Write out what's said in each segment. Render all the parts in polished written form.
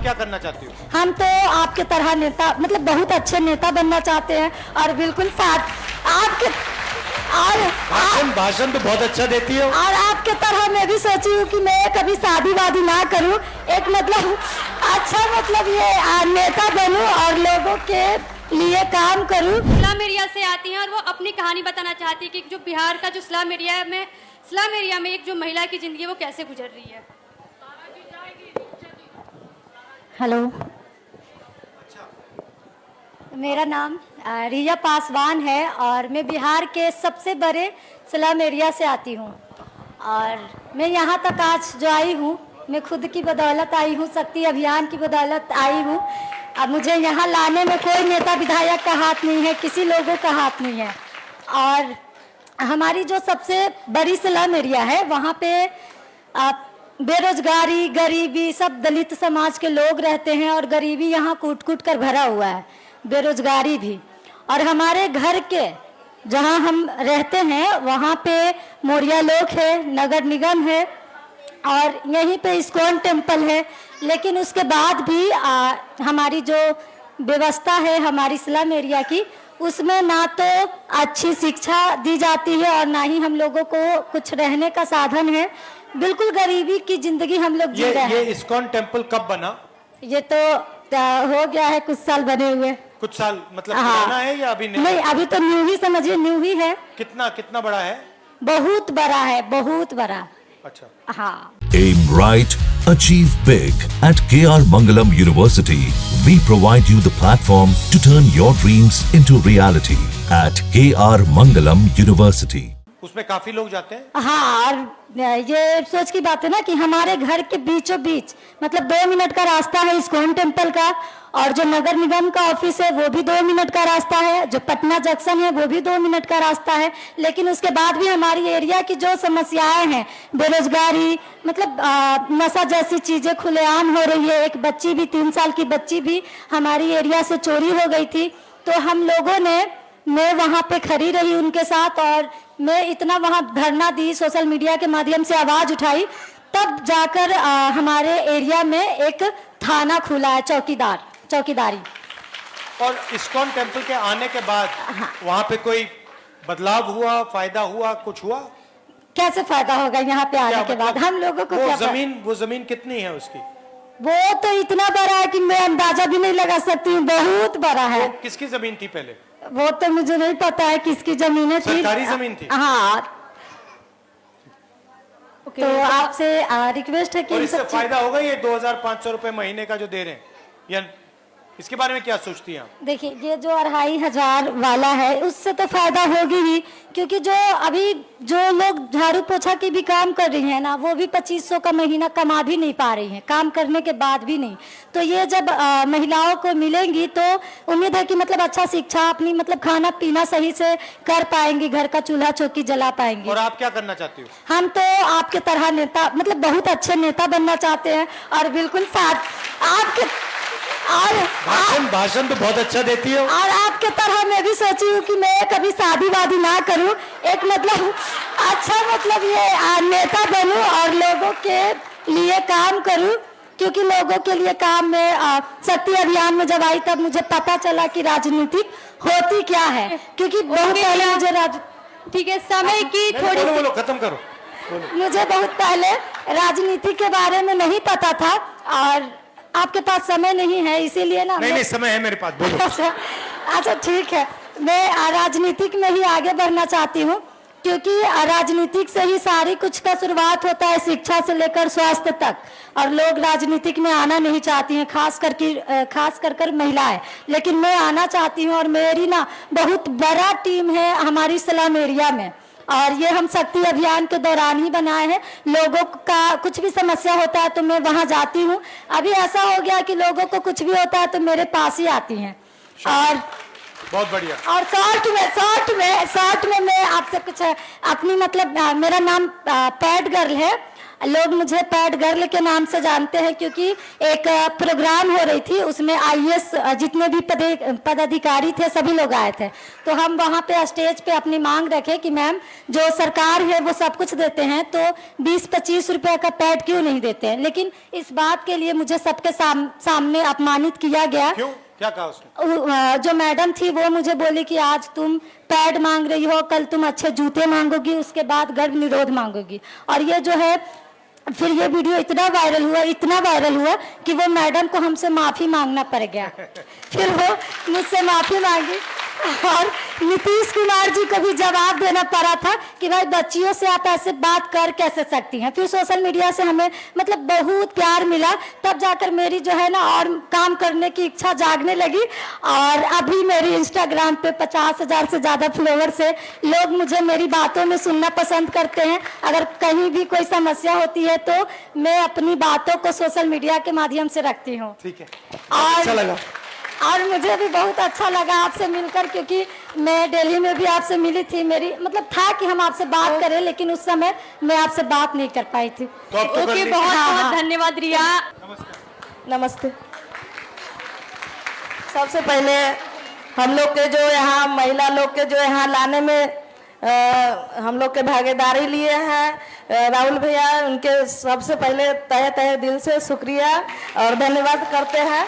क्या करना चाहती हो? हम तो आपके तरह नेता मतलब बहुत अच्छे नेता बनना चाहते हैं और बिल्कुल साथ आपके भाषण तो बहुत अच्छा देती हो। और आपके तरह मैं भी सोची हूँ कि मैं कभी शादी वादी ना करूँ, एक मतलब अच्छा मतलब ये नेता बनूँ और लोगों के लिए काम करूँ। स्लम एरिया से आती हैं और वो अपनी कहानी बताना चाहती है कि जो बिहार का जो स्लम एरिया में एक जो महिला की जिंदगी है वो कैसे गुजर रही है। हेलो, मेरा नाम रिया पासवान है और मैं बिहार के सबसे बड़े स्लम एरिया से आती हूँ और मैं यहाँ तक आज जो आई हूँ मैं खुद की बदौलत आई हूँ, शक्ति अभियान की बदौलत आई हूँ। अब मुझे यहाँ लाने में कोई नेता विधायक का हाथ नहीं है, किसी लोगों का हाथ नहीं है। और हमारी जो सबसे बड़ी स्लम एरिया है वहाँ पे बेरोजगारी, गरीबी, सब दलित समाज के लोग रहते हैं और गरीबी यहाँ कूट कूट कर भरा हुआ है, बेरोजगारी भी। और हमारे घर के जहाँ हम रहते हैं वहाँ पे मौर्या लोग है, नगर निगम है और यहीं पे इस्कॉन टेम्पल है। लेकिन उसके बाद भी हमारी जो व्यवस्था है हमारी स्लम एरिया की, उसमें ना तो अच्छी शिक्षा दी जाती है और ना ही हम लोगों को कुछ रहने का साधन है। बिल्कुल गरीबी की जिंदगी हम लोग जी रहे हैं। ये इस्कॉन टेम्पल कब बना? ये तो हो गया है कुछ साल बने हुए। कुछ साल मतलब पुराना है या अभी नहीं, अभी तो न्यू ही समझिए, न्यू ही है। कितना बड़ा है? बहुत बड़ा है, बहुत बड़ा। अच्छा, हाँ। Aim right, achieve big. At KR Mangalam University, we provide you the platform to turn your dreams into reality. At KR Mangalam University. उसमें काफी लोग जाते हैं। हाँ, और ये सोच की बात है ना कि हमारे घर के बीचों बीच मतलब 2 मिनट का रास्ता है इस्कॉन टेम्पल का, और जो नगर निगम का ऑफिस है वो भी 2 मिनट का रास्ता है, जो पटना जंक्शन है वो भी 2 मिनट का रास्ता है। लेकिन उसके बाद भी हमारी एरिया की जो समस्याएं हैं, बेरोजगारी, मतलब नशा जैसी चीजें खुलेआम हो रही है। एक बच्ची भी, 3 साल की बच्ची भी हमारी एरिया से चोरी हो गई थी। तो हम लोगों ने, मैं वहाँ पे खड़ी रही उनके साथ और मैं इतना वहाँ धरना दी, सोशल मीडिया के माध्यम से आवाज उठाई, तब जाकर हमारे एरिया में एक थाना खुला है, चौकीदारी। और इस्कॉन टेम्पल के आने के बाद वहाँ पे कोई बदलाव हुआ, फायदा हुआ, कुछ हुआ? कैसे फायदा होगा यहाँ पे आने के बाद? हम लोगों को वो जमीन कितनी है उसकी? वो तो इतना बड़ा है कि मैं अंदाजा भी नहीं लगा सकती हूँ, बहुत बड़ा है। किसकी जमीन थी पहले? वो तो मुझे नहीं पता है किसकी जमीनें थी। सरकारी जमीन थी? हाँ। तो आपसे रिक्वेस्ट है कि इससे फायदा होगा ये 2500 रुपए महीने का जो दे रहे हैं, या इसके बारे में क्या सोचती हैं आप? देखिए, ये जो 2500 वाला है उससे तो फायदा होगी ही, क्योंकि जो अभी जो लोग झाड़ू पोछा की भी काम कर रही हैं ना, वो भी 2500 का महीना कमा भी नहीं पा रही हैं, काम करने के बाद भी नहीं। तो ये जब महिलाओं को मिलेंगी तो उम्मीद है कि मतलब अच्छा शिक्षा, अपनी मतलब खाना पीना सही से कर पाएंगी, घर का चूल्हा चौकी जला पाएंगी। और आप क्या करना चाहती हो? हम तो आपके तरह नेता मतलब बहुत अच्छे नेता बनना चाहते हैं और बिल्कुल साथ आपके भाषण तो बहुत अच्छा देती हो। और आपके तरह मैं भी सोची हूँ कि मैं कभी शादी वादी ना करूँ, एक मतलब अच्छा मतलब ये नेता बनूँ और लोगों के लिए काम करूँ। क्योंकि लोगों के लिए काम में शक्ति अभियान में जब आई तब मुझे पता चला कि राजनीतिक होती क्या है। क्योंकि बहुत पहले मुझे ठीक है, समय की थोड़ी बोलो, खत्म करो। मुझे बहुत पहले राजनीति के बारे में नहीं पता था और आपके पास समय नहीं है, इसीलिए ना। नहीं, समय है मेरे पास, बोलो। अच्छा ठीक है, मैं राजनीतिक में ही आगे बढ़ना चाहती हूँ, क्योंकि राजनीतिक से ही सारी कुछ का शुरुआत होता है, शिक्षा से लेकर स्वास्थ्य तक। और लोग राजनीतिक में आना नहीं चाहती हैं, खास कर महिलाएं, लेकिन मैं आना चाहती हूँ। और मेरी ना बहुत बड़ा टीम है हमारी स्लम एरिया में, और ये हम शक्ति अभियान के दौरान ही बनाए हैं। लोगों का कुछ भी समस्या होता है तो मैं वहां जाती हूँ। अभी ऐसा हो गया कि लोगों को कुछ भी होता है तो मेरे पास ही आती हैं। और बहुत बढ़िया। और शॉर्ट में मैं आपसे कुछ अपनी मतलब मेरा नाम पैड गर्ल है लोग मुझे पैड गर्ल के नाम से जानते हैं क्योंकि एक प्रोग्राम हो रही थी, उसमें आईएएस जितने भी पदाधिकारी थे सभी लोग आए थे। तो हम वहाँ पे स्टेज पे अपनी मांग रखे कि मैम जो सरकार है वो सब कुछ देते हैं तो 20-25 रुपए का पैड क्यों नहीं देते हैं। लेकिन इस बात के लिए मुझे सबके सामने अपमानित किया गया। क्यों, क्या कहा उसने? जो मैडम थी वो मुझे बोली कि आज तुम पैड मांग रही हो, कल तुम अच्छे जूते मांगोगी, उसके बाद गर्भ निरोध मांगोगी। और ये जो है फिर ये वीडियो इतना वायरल हुआ कि वो मैडम को हमसे माफी मांगना पड़ गया। फिर वो मुझसे माफी मांगी और नीतीश कुमार जी को भी जवाब देना पड़ा था कि भाई बच्चियों से आप ऐसे बात कर कैसे सकती हैं। फिर सोशल मीडिया से हमें मतलब बहुत प्यार मिला, तब जाकर मेरी जो है ना और काम करने की इच्छा जागने लगी। और अभी मेरी इंस्टाग्राम पे 50,000 से ज़्यादा फॉलोवर्स है। लोग मुझे मेरी बातों में सुनना पसंद करते हैं। अगर कहीं भी कोई समस्या होती है तो मैं अपनी बातों को सोशल मीडिया के माध्यम से रखती हूँ। ठीक है, अच्छा लगा। और मुझे भी बहुत अच्छा लगा आपसे मिलकर, क्योंकि मैं दिल्ली में भी आपसे मिली थी। मेरी मतलब था कि हम आपसे बात करें, लेकिन उस समय मैं आपसे बात नहीं कर पाई थी। तो अब तो कर ली। बहुत हाँ, बहुत हाँ। धन्यवाद रिया। नमस्ते। सबसे पहले हम लोग के जो यहाँ महिला लोग के जो यहाँ लाने में हम लोग के भागीदारी लिए हैं राहुल भैया, उनके सबसे पहले तहे दिल से शुक्रिया और धन्यवाद करते हैं।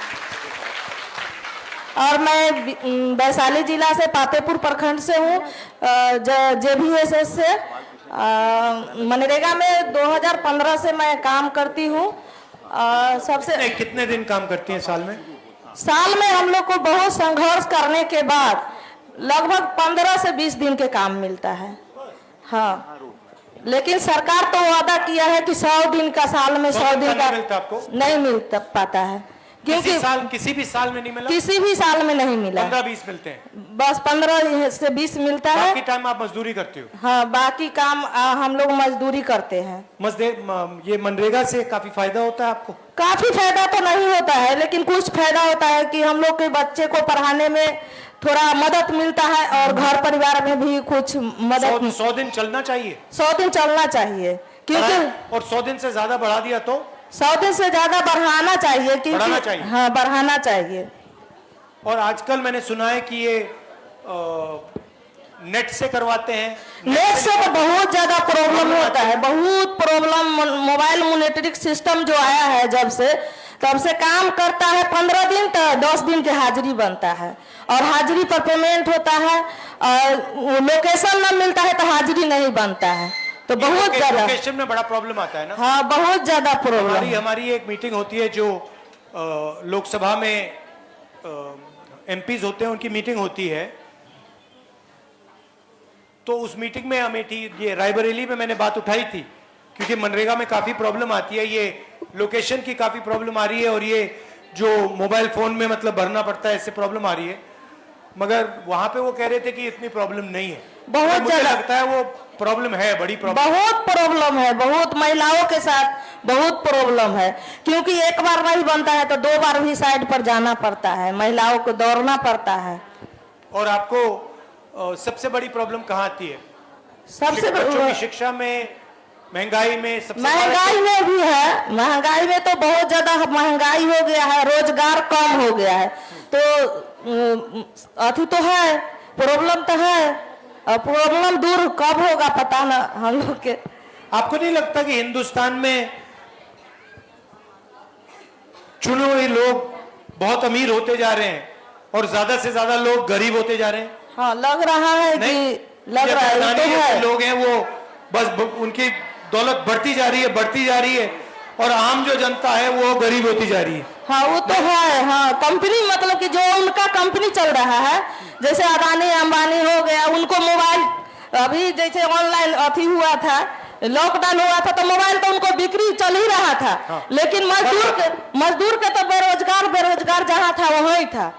और मैं वैशाली जिला से पातेपुर प्रखंड से हूँ, JVSS से। मनरेगा में 2015 से मैं काम करती हूँ। सबसे कितने दिन काम करती हैं साल में? साल में हम लोग को बहुत संघर्ष करने के बाद लगभग 15 से 20 दिन के काम मिलता है। हाँ, लेकिन सरकार तो वादा किया है कि 100 दिन का, साल में 100 दिन का मिलता आपको? नहीं मिल पाता है, क्योंकि किसी भी साल में नहीं मिला। किसी भी साल में नहीं मिला। 15-20 मिलते हैं, बस 15 से 20 मिलता है। बाकी टाइम आप मजदूरी करते हो? हाँ, बाकी काम हम लोग मजदूरी करते हैं। ये मनरेगा से काफी फायदा होता है आपको? काफी फायदा तो नहीं होता है, लेकिन कुछ फायदा होता है कि हम लोग के बच्चे को पढ़ाने में थोड़ा मदद मिलता है और घर परिवार में भी कुछ मदद। 100 दिन चलना चाहिए। 100 दिन चलना चाहिए, क्योंकि और 100 दिन से ज्यादा बढ़ा दिया तो 100 दिन से ज्यादा बढ़ाना चाहिए, बढ़ाना चाहिए। हाँ, बढ़ाना चाहिए। और आजकल मैंने सुना है कि ये नेट से करवाते हैं। नेट से तो बहुत ज्यादा प्रॉब्लम होता है, बहुत प्रॉब्लम। मोबाइल मॉनिटरिंग सिस्टम जो आया है जब से, तब से काम करता है 15 दिन तो 10 दिन की हाजिरी बनता है और हाजिरी पर पेमेंट होता है। और लोकेशन न मिलता है तो हाजिरी नहीं बनता है, तो बहुत ज्यादा लोकेशन में बड़ा प्रॉब्लम आता है ना। हाँ, बहुत ज्यादा प्रॉब्लम। हमारी एक मीटिंग होती है जो लोकसभा में MPs होते हैं, उनकी मीटिंग होती है। तो उस मीटिंग में अमेठी, ये रायबरेली में मैंने बात उठाई थी, क्योंकि मनरेगा में काफी प्रॉब्लम आती है, ये लोकेशन की काफी प्रॉब्लम आ रही है और ये जो मोबाइल फोन में मतलब भरना पड़ता है, इससे प्रॉब्लम आ रही है। मगर वहां पे वो कह रहे थे कि इतनी प्रॉब्लम नहीं है। बहुत मुझे ज्यादा लगता है वो प्रॉब्लम है, बड़ी प्रॉब्लम। बहुत प्रॉब्लम है, बहुत महिलाओं के साथ बहुत प्रॉब्लम है, क्योंकि एक बार नहीं बनता है तो 2 बार भी साइड पर जाना पड़ता है, महिलाओं को दौड़ना पड़ता है। और आपको सबसे बड़ी प्रॉब्लम कहाँ आती है? सबसे बच्चों की शिक्षा में, महंगाई में? सबसे महंगाई में भी है, महंगाई में तो बहुत ज्यादा महंगाई हो गया है, रोजगार कम हो गया है, तो अथी तो है, प्रॉब्लम तो है। और प्रॉब्लम दूर कब होगा पता ना हम लोग के। आपको नहीं लगता कि हिंदुस्तान में चुने हुए लोग बहुत अमीर होते जा रहे हैं और ज्यादा से ज्यादा लोग गरीब होते जा रहे हैं? हाँ, लग रहा है कि लग रहा है, तो है। लोग हैं वो बस उनकी दौलत बढ़ती जा रही है और आम जो जनता है वो गरीब होती जा रही है। हाँ, वो तो है। हाँ, कंपनी मतलब कि जो उनका कंपनी चल रहा है, जैसे अदानी अंबानी हो गया, उनको मोबाइल अभी जैसे ऑनलाइन अथी हुआ था, लॉकडाउन हुआ था, तो मोबाइल तो उनको बिक्री चल ही रहा था। हाँ। लेकिन मजदूर के तो बेरोजगार जहाँ था वहीं था।